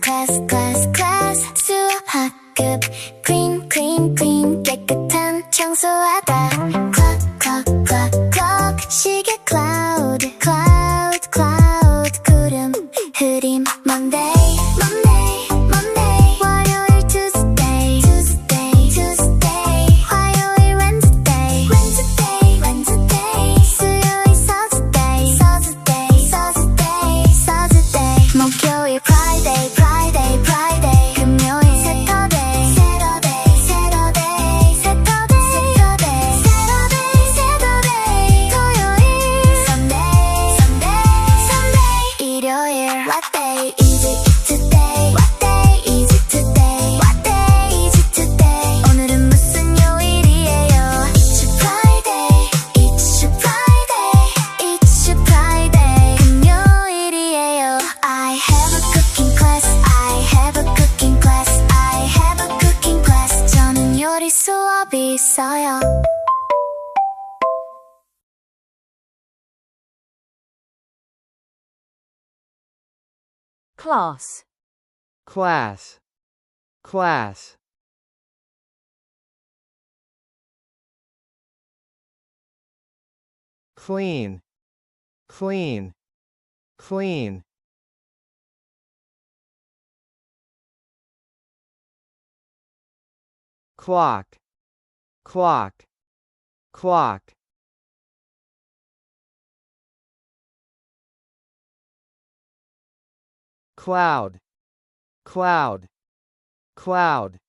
class 수학급 clean 깨끗한 청소하다 clock 시계 cloud 구름 흐림 Monday 월요일 Tuesday 화요일 Wednesday 수요일 Thursday 목요일 Friday 금요일 Saturday 토요일 Sunday 일요일 What day is it today? 오늘은 무슨 요일이에요? It's Friday 금요일이에요. I have a cooking class 저는 요리 수업이 있어요. class, clean, clock, cloud,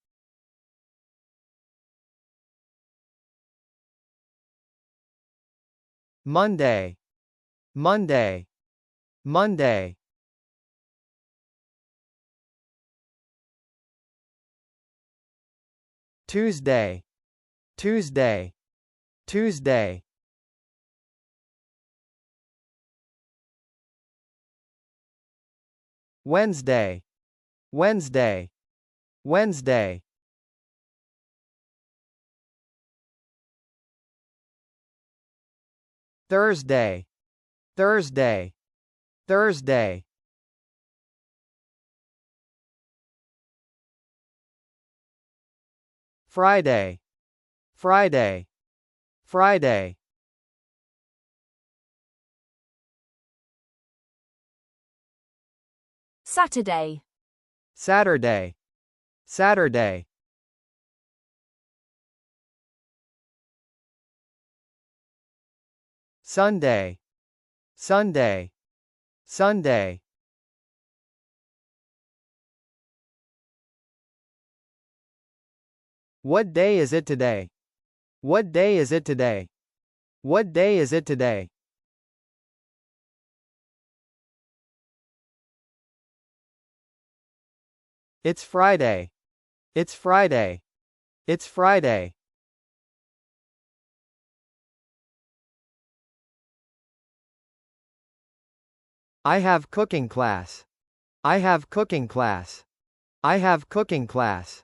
Monday, Tuesday, Wednesday, Thursday, Friday, Saturday, Sunday, What day is it today? It's Friday. I have cooking class.